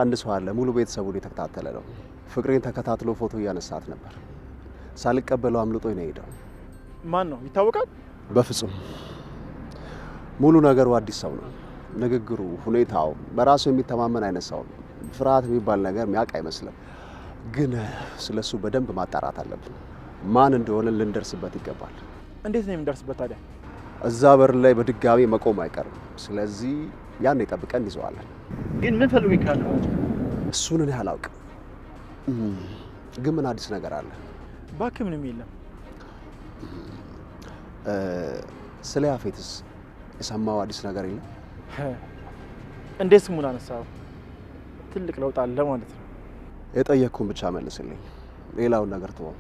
አንድ ሰው አለ ሙሉ ቤተሰቡን የተከታተለ ነው። ፍቅሬን ተከታትሎ ፎቶ እያነሳት ነበር። ሳልቀበለው አምልጦኝ ነው ሄደው። ማን ነው ይታወቃል? በፍጹም ሙሉ ነገሩ አዲስ ሰው ነው። ንግግሩ፣ ሁኔታው በራሱ የሚተማመን አይነት ሰው ነው። ፍርሃት የሚባል ነገር የሚያውቅ አይመስልም። ግን ስለሱ በደንብ ማጣራት አለብን። ማን እንደሆነ ልንደርስበት ይገባል። እንዴት ነው የምንደርስበት ታዲያ? እዛ በር ላይ በድጋሚ መቆም አይቀርም። ስለዚህ ያን ጠብቀን ይዘዋለን። ግን ምን ፈልጉ ይካል? እሱን እኔ አላውቅም። ግን ምን አዲስ ነገር አለ? እባክህ ምንም የለም። ስለ ያፌትስ የሰማው አዲስ ነገር የለም? እንዴት ስሙን አነሳው? ትልቅ ለውጥ አለ ማለት ነው። የጠየቅኩን ብቻ መልስልኝ። ሌላውን ነገር ተወው።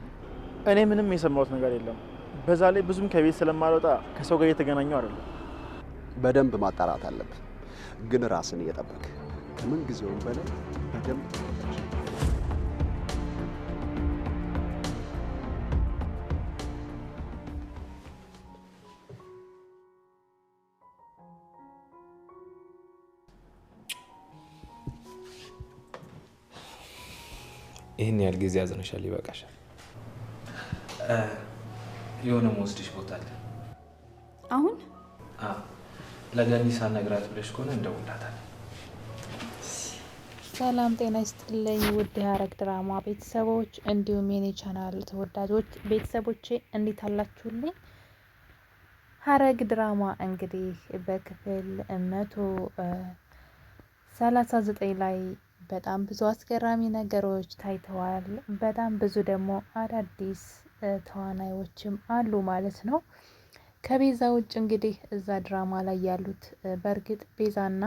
እኔ ምንም የሰማሁት ነገር የለም። በዛ ላይ ብዙም ከቤት ስለማልወጣ ከሰው ጋር እየተገናኘው አይደለም። በደንብ ማጣራት አለብን። ግን ራስን እየጠበቅ ከምን ጊዜውም በላይ በደንብ ይህን ያህል ጊዜ ያዝነሻል፣ ይበቃሻል። የሆነ መወስድሽ ቦታ አለ። አሁን ለገኒ ሳልነግራት ብለሽ ከሆነ እንደውላታለን። ሰላም ጤና ይስጥልኝ ውድ የሐረግ ድራማ ቤተሰቦች እንዲሁም የኔ ቻናል ተወዳጆች ቤተሰቦቼ እንዴት አላችሁልኝ? ሐረግ ድራማ እንግዲህ በክፍል 139 ላይ በጣም ብዙ አስገራሚ ነገሮች ታይተዋል። በጣም ብዙ ደግሞ አዳዲስ ተዋናዮችም አሉ ማለት ነው። ከቤዛ ውጭ እንግዲህ እዛ ድራማ ላይ ያሉት በእርግጥ ቤዛና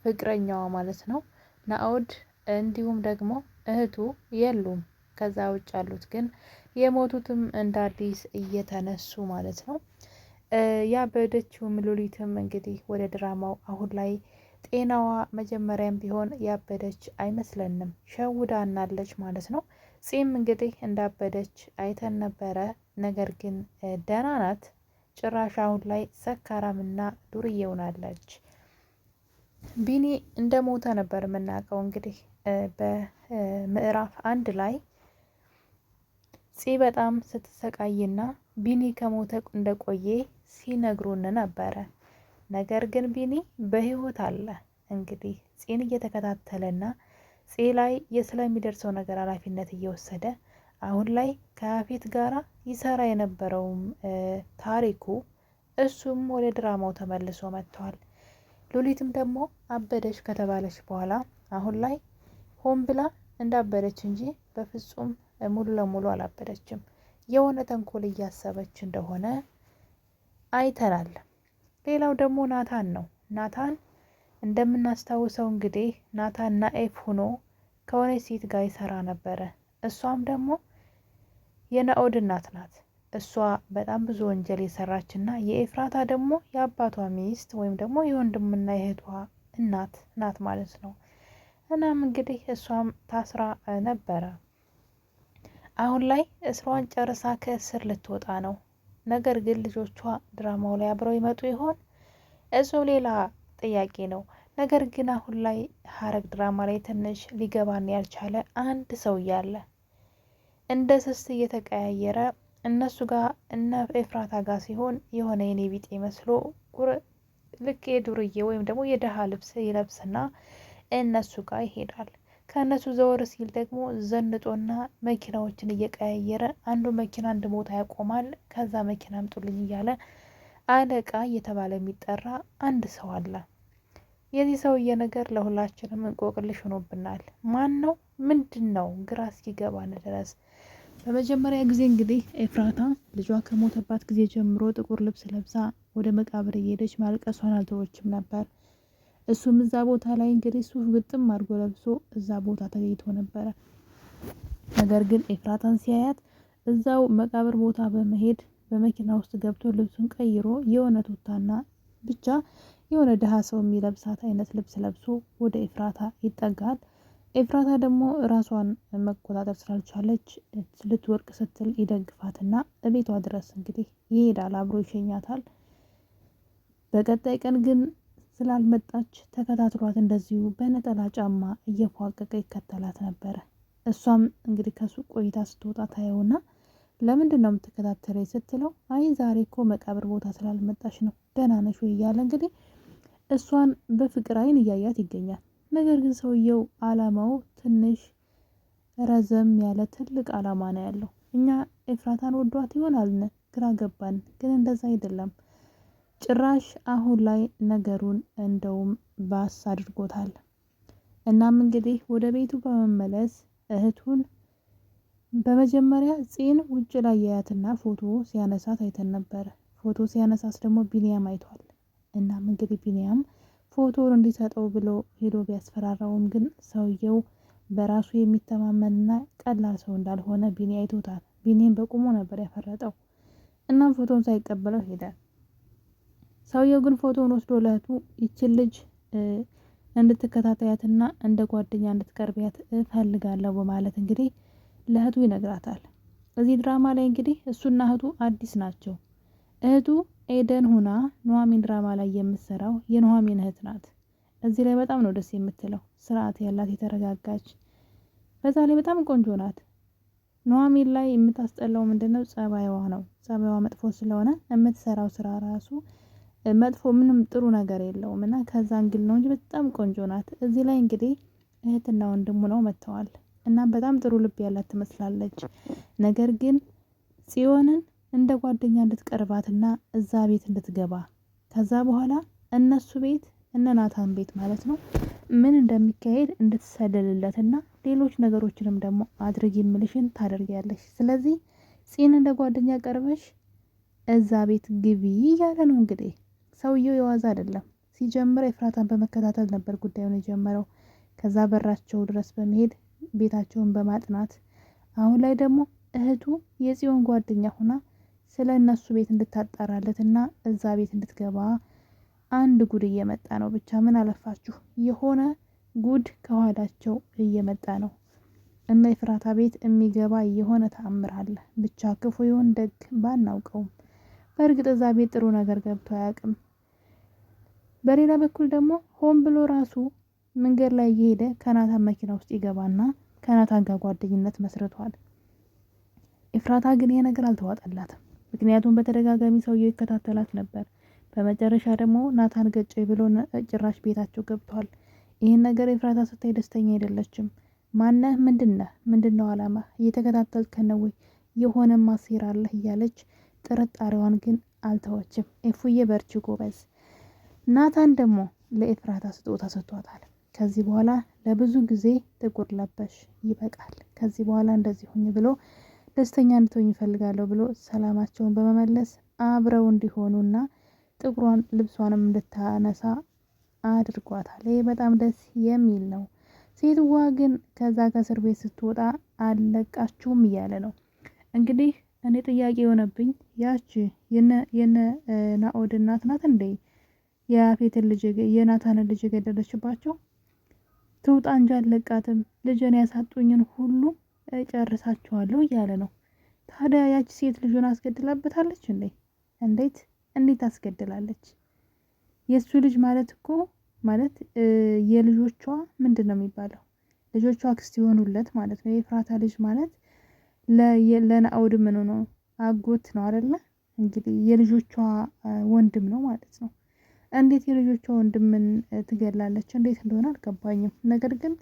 ፍቅረኛዋ ማለት ነው ናኦድ እንዲሁም ደግሞ እህቱ የሉም። ከዛ ውጭ ያሉት ግን የሞቱትም እንደ አዲስ እየተነሱ ማለት ነው። ያበደችውም ሉሊትም እንግዲህ ወደ ድራማው አሁን ላይ ጤናዋ መጀመሪያም ቢሆን ያበደች አይመስለንም፣ ሸውዳናለች ማለት ነው። ጺም እንግዲህ እንዳበደች አይተን ነበረ። ነገር ግን ደህና ናት። ጭራሽ አሁን ላይ ሰካራምና ዱርዬ ሆናለች። ቢኒ እንደ ሞተ ነበር የምናውቀው። እንግዲህ በምዕራፍ 1 ላይ ጺ በጣም ስትሰቃይና ቢኒ ከሞተ እንደቆየ ሲነግሩን ነበረ። ነገር ግን ቢኒ በህይወት አለ። እንግዲህ ጺን እየተከታተለና ጺ ላይ ስለሚደርሰው ነገር ኃላፊነት እየወሰደ አሁን ላይ ከያፌት ጋራ ይሰራ የነበረውም ታሪኩ እሱም ወደ ድራማው ተመልሶ መጥቷል። ሉሊትም ደግሞ አበደች ከተባለች በኋላ አሁን ላይ ሆን ብላ እንዳበደች እንጂ በፍጹም ሙሉ ለሙሉ አላበደችም። የሆነ ተንኮል እያሰበች እንደሆነ አይተናል። ሌላው ደግሞ ናታን ነው። ናታን እንደምናስታውሰው እንግዲህ ናታን ናኤፍ ሆኖ ከሆነች ሴት ጋር ይሰራ ነበረ። እሷም ደግሞ የናኦድ እናት ናት። እሷ በጣም ብዙ ወንጀል የሰራችና የኤፍራታ ደግሞ የአባቷ ሚስት ወይም ደግሞ የወንድምና የእህቷ እናት ናት ማለት ነው። እናም እንግዲህ እሷም ታስራ ነበረ። አሁን ላይ እስሯን ጨርሳ ከእስር ልትወጣ ነው። ነገር ግን ልጆቿ ድራማው ላይ አብረው ይመጡ ይሆን? እሱ ሌላ ጥያቄ ነው። ነገር ግን አሁን ላይ ሐረግ ድራማ ላይ ትንሽ ሊገባን ያልቻለ አንድ ሰው እያለ እንደ ስስት እየተቀያየረ እነሱ ጋር እነ ኤፍራታ ጋር ሲሆን የሆነ የኔ ቢጤ መስሎ ልክ የዱርዬ ወይም ደግሞ የደሃ ልብስ ይለብስና እነሱ ጋር ይሄዳል። ከእነሱ ዘወር ሲል ደግሞ ዘንጦና መኪናዎችን እየቀያየረ አንዱ መኪና አንድ ቦታ ያቆማል። ከዛ መኪና አምጡልኝ እያለ አለቃ እየተባለ የሚጠራ አንድ ሰው አለ። የዚህ ሰውዬ ነገር ለሁላችንም እንቆቅልሽ ሆኖብናል። ማን ነው? ምንድን ነው? ግራ እስኪገባን ድረስ በመጀመሪያ ጊዜ እንግዲህ ኤፍራታ ልጇ ከሞተባት ጊዜ ጀምሮ ጥቁር ልብስ ለብሳ ወደ መቃብር እየሄደች ማልቀሷን አልተወችም ነበር። እሱም እዛ ቦታ ላይ እንግዲህ ሱፍ ግጥም አድርጎ ለብሶ እዛ ቦታ ተገኝቶ ነበረ። ነገር ግን ኤፍራታን ሲያያት እዛው መቃብር ቦታ በመሄድ በመኪና ውስጥ ገብቶ ልብሱን ቀይሮ የሆነ ቱታና ብቻ የሆነ ደሃ ሰው የሚለብሳት አይነት ልብስ ለብሶ ወደ ኤፍራታ ይጠጋል። ኤፍራታ ደግሞ ራሷን መቆጣጠር ስላልቻለች ልትወርቅ ስትል ይደግፋትና እቤቷ ድረስ እንግዲህ ይሄዳል፣ አብሮ ይሸኛታል። በቀጣይ ቀን ግን ስላልመጣች ተከታትሏት እንደዚሁ በነጠላ ጫማ እየፏቀቀ ይከተላት ነበረ። እሷም እንግዲህ ከሱቅ ቆይታ ስትወጣ ታየውና ለምንድን ነው የምትከታተለኝ ስትለው አይ ዛሬ እኮ መቃብር ቦታ ስላልመጣች ነው ደህና ነሽ ወይ እያለ እንግዲህ እሷን በፍቅር አይን እያያት ይገኛል። ነገር ግን ሰውየው አላማው ትንሽ ረዘም ያለ ትልቅ አላማ ነው ያለው። እኛ ኤፍራታን ወዷት ይሆናል ግራ ገባን፣ ግን እንደዛ አይደለም። ጭራሽ አሁን ላይ ነገሩን እንደውም ባስ አድርጎታል። እናም እንግዲህ ወደ ቤቱ በመመለስ እህቱን በመጀመሪያ ፂን ውጭ ላይ ያያትና ፎቶ ሲያነሳት አይተን ነበረ። ፎቶ ሲያነሳት ደግሞ ቢኒያም አይቷል። እናም እንግዲህ ቢኒያም ፎቶውን እንዲሰጠው ብሎ ሄዶ ቢያስፈራራውም ግን ሰውየው በራሱ የሚተማመንና ቀላል ሰው እንዳልሆነ ቢኒ አይቶታል። ቢኒም በቁሙ ነበር ያፈረጠው። እናም ፎቶውን ሳይቀበለው ሄደ። ሰውየው ግን ፎቶውን ወስዶ ለእህቱ ይችን ልጅ እንድትከታተያትና እንደ ጓደኛ እንድትቀርቢያት እፈልጋለሁ በማለት እንግዲህ ለእህቱ ይነግራታል። እዚህ ድራማ ላይ እንግዲህ እሱና እህቱ አዲስ ናቸው። እህቱ ኤደን ሁና ኑሐሚን ድራማ ላይ የምትሰራው የኑሐሚን እህት ናት። እዚህ ላይ በጣም ነው ደስ የምትለው፣ ስርዓት ያላት የተረጋጋች፣ በዛ ላይ በጣም ቆንጆ ናት። ኑሐሚን ላይ የምታስጠላው ምንድነው? ጸባይዋ ነው። ጸባይዋ መጥፎ ስለሆነ የምትሰራው ስራ ራሱ መጥፎ ምንም ጥሩ ነገር የለውም እና ከዛ እንግል ነው እንጂ በጣም ቆንጆ ናት። እዚህ ላይ እንግዲህ እህትና ወንድሙ ነው መጥተዋል እና በጣም ጥሩ ልብ ያላት ትመስላለች። ነገር ግን ጽዮንን እንደ ጓደኛ እንድትቀርባትና እዛ ቤት እንድትገባ ከዛ በኋላ እነሱ ቤት እነ ናታን ቤት ማለት ነው ምን እንደሚካሄድ እንድትሰደልለትና ሌሎች ነገሮችንም ደግሞ አድርግ የምልሽን ታደርጊያለሽ። ስለዚህ ጽዮን እንደ ጓደኛ ቀርበሽ እዛ ቤት ግቢ እያለ ነው እንግዲህ። ሰውየው የዋዛ አይደለም። ሲጀምር ኤፍራታን በመከታተል ነበር ጉዳዩን የጀመረው። ከዛ በራቸው ድረስ በመሄድ ቤታቸውን በማጥናት አሁን ላይ ደግሞ እህቱ የጽዮን ጓደኛ ሆና ስለ እነሱ ቤት እንድታጣራለትና እዛ ቤት እንድትገባ አንድ ጉድ እየመጣ ነው። ብቻ ምን አለፋችሁ የሆነ ጉድ ከኋላቸው እየመጣ ነው። እና ኤፍራታ ቤት የሚገባ የሆነ ተአምር አለ። ብቻ ክፉ ይሁን ደግ ባናውቀውም በእርግጥ እዛ ቤት ጥሩ ነገር ገብቶ አያውቅም። በሌላ በኩል ደግሞ ሆን ብሎ ራሱ መንገድ ላይ እየሄደ ከናታን መኪና ውስጥ ይገባና ከናታን ጋር ጓደኝነት መስርቷል። ኤፍራታ ግን ይሄ ነገር አልተዋጠላትም። ምክንያቱም በተደጋጋሚ ሰውየው ይከታተላት ነበር። በመጨረሻ ደግሞ ናታን ገጨ ብሎ ጭራሽ ቤታቸው ገብቷል። ይህን ነገር ኤፍራታ ስታይ ደስተኛ አይደለችም። ማነህ? ምንድነው አላማ? እየተከታተልከን ነው ወይ? የሆነ ማሴር አለህ እያለች ጥርጣሬዋን ግን አልተወችም። ኤፉዬ በርቺ ጎበዝ። ናታን ደግሞ ለኤፍራታ ስጦታ ሰጥቷታል። ከዚህ በኋላ ለብዙ ጊዜ ጥቁር ለበሽ ይበቃል፣ ከዚህ በኋላ እንደዚህ ሁኝ ብሎ ደስተኛ እንድትሆኝ ይፈልጋለሁ ብሎ ሰላማቸውን በመመለስ አብረው እንዲሆኑና ጥቁሯን ልብሷንም እንድታነሳ አድርጓታል። ይሄ በጣም ደስ የሚል ነው። ሴትዋ ግን ከዛ ከእስር ቤት ስትወጣ አለቃችሁም እያለ ነው እንግዲህ። እኔ ጥያቄ የሆነብኝ ያቺ የነ ናኦድ እናት ናት እንዴ የያፌትን ልጅ የናታንን ልጅ የገደለችባቸው? ትውጣ እንጂ አለቃትም። ልጅን ያሳጡኝን ሁሉ ጨርሳቸዋለሁ እያለ ነው። ታዲያ ያቺ ሴት ልጁን አስገድላበታለች እንዴ? እንዴት አስገድላለች? የሱ ልጅ ማለት እኮ ማለት የልጆቿ ምንድን ነው የሚባለው? ልጆቿ አክስት የሆኑለት ማለት ነው። የኤፍራታ ልጅ ማለት ለናኦድ ምን ነው አጎት ነው አይደለ? እንግዲህ የልጆቿ ወንድም ነው ማለት ነው። እንዴት የልጆቿ ወንድምን ትገላለች? እንዴት እንደሆነ አልገባኝም። ነገር ግን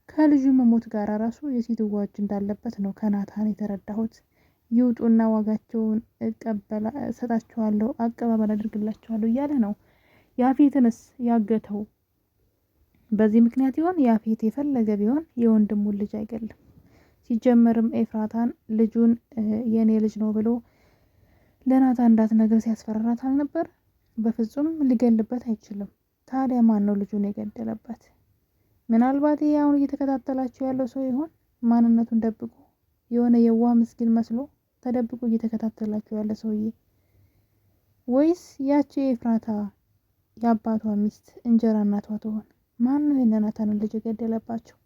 ከልጁ መሞት ጋር ራሱ የሴትዋ እጅ እንዳለበት ነው ከናታን የተረዳሁት። ይውጡና ዋጋቸውን እሰጣቸዋለሁ፣ አቀባበል አድርግላቸዋለሁ እያለ ነው። ያፌትንስ ያገተው በዚህ ምክንያት ይሆን? ያፌት የፈለገ ቢሆን የወንድሙን ልጅ አይገልም። ሲጀመርም ኤፍራታን ልጁን የኔ ልጅ ነው ብሎ ለናታን እንዳትነግር ሲያስፈራራት አልነበር? በፍጹም ሊገልበት አይችልም። ታዲያ ማን ነው ልጁን የገደለበት? ምናልባት ይሄ አሁን እየተከታተላቸው ያለው ሰው ይሆን? ማንነቱን ደብቆ የሆነ የዋህ ምስኪን መስሎ ተደብቆ እየተከታተላቸው ያለ ሰውዬ፣ ወይስ ያቺ ኤፍራታ የአባቷ ሚስት እንጀራ እናቷ ትሆን? ማን ነው የናታንን ልጅ የገደለባቸው?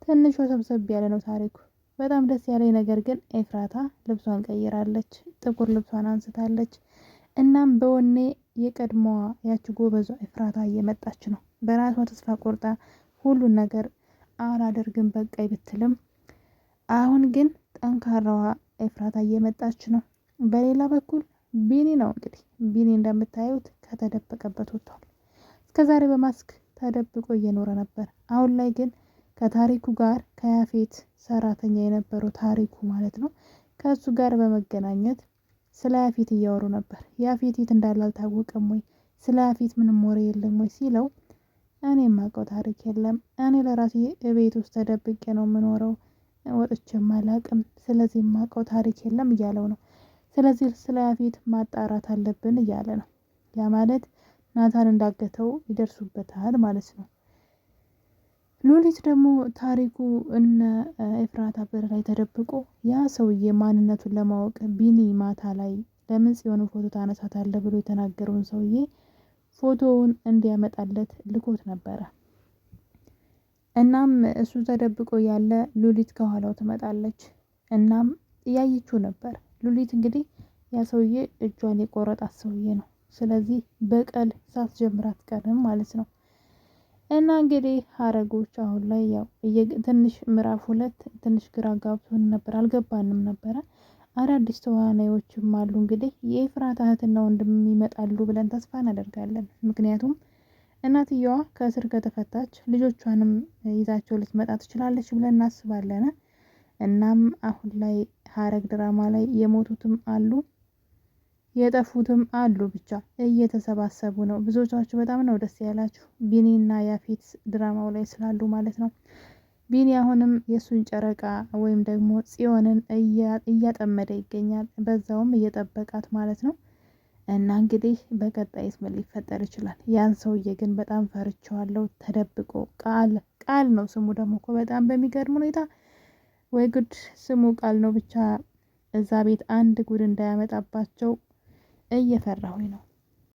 ትንሽ ሰብሰብ ያለ ነው ታሪኩ። በጣም ደስ ያለኝ ነገር ግን ኤፍራታ ልብሷን ቀይራለች። ጥቁር ልብሷን አንስታለች። እናም በወኔ የቀድሞዋ ያቺ ጎበዟ ኤፍራታ እየመጣች ነው። በራሷ ተስፋ ቆርጣ ሁሉን ነገር አላደርግም በቃይ ብትልም አሁን ግን ጠንካራዋ ኤፍራታ እየመጣች ነው። በሌላ በኩል ቢኒ ነው እንግዲህ ቢኒ እንደምታዩት ከተደበቀበት ወጥቷል። እስከዛሬ በማስክ ተደብቆ እየኖረ ነበር። አሁን ላይ ግን ከታሪኩ ጋር ከያፌት ሰራተኛ የነበረው ታሪኩ ማለት ነው ከእሱ ጋር በመገናኘት ስለ ያፌት እያወሩ ነበር። ያፌት የት እንዳለ አልታወቀም ወይ፣ ስለ ያፌት ምንም ወሬ የለም ወይ ሲለው እኔ የማውቀው ታሪክ የለም፣ እኔ ለራሴ ቤት ውስጥ ተደብቄ ነው የምኖረው፣ ወጥቼም አላውቅም፣ ስለዚህ የማውቀው ታሪክ የለም እያለው ነው። ስለዚህ ስለ ያፌት ማጣራት አለብን እያለ ነው። ያ ማለት ናታን እንዳገተው ይደርሱበታል ማለት ነው። ሉሊት ደግሞ ታሪኩ እነ ኤፍራታ በር ላይ ተደብቆ ያ ሰውዬ ማንነቱን ለማወቅ ቢኒ ማታ ላይ ለምን ጽዮን ፎቶ ታነሳታለህ ብሎ የተናገረውን ሰውዬ ፎቶውን እንዲያመጣለት ልኮት ነበረ። እናም እሱ ተደብቆ ያለ ሉሊት ከኋላው ትመጣለች። እናም እያየችው ነበር። ሉሊት እንግዲህ ያ ሰውዬ እጇን የቆረጣት ሰውዬ ነው። ስለዚህ በቀል ሳትጀምር አትቀርም ማለት ነው። እና እንግዲህ ሀረጎች አሁን ላይ ያው ትንሽ ምዕራፍ 2 ትንሽ ግራ ጋብቶን ነበር፣ አልገባንም ነበረ። አዳዲስ ተዋናዮችም አሉ። እንግዲህ የኤፍራታ እህትና ወንድም ይመጣሉ ብለን ተስፋ እናደርጋለን። ምክንያቱም እናትየዋ ከእስር ከተፈታች ልጆቿንም ይዛቸው ልትመጣ ትችላለች ብለን እናስባለን። እናም አሁን ላይ ሀረግ ድራማ ላይ የሞቱትም አሉ የጠፉትም አሉ። ብቻ እየተሰባሰቡ ነው። ብዙዎቻችሁ በጣም ነው ደስ ያላችሁ ቢኒና ያፌት ድራማው ላይ ስላሉ ማለት ነው። ቢኒ አሁንም የእሱን ጨረቃ ወይም ደግሞ ጽዮንን እያጠመደ ይገኛል። በዛውም እየጠበቃት ማለት ነው። እና እንግዲህ በቀጣይስ ምን ሊፈጠር ይችላል? ያን ሰውዬ ግን በጣም ፈርቸዋለሁ። ተደብቆ ቃል ነው ስሙ ደግሞ እኮ በጣም በሚገርም ሁኔታ ወይ ጉድ ስሙ ቃል ነው። ብቻ እዛ ቤት አንድ ጉድ እንዳያመጣባቸው እየፈራሁኝ ነው።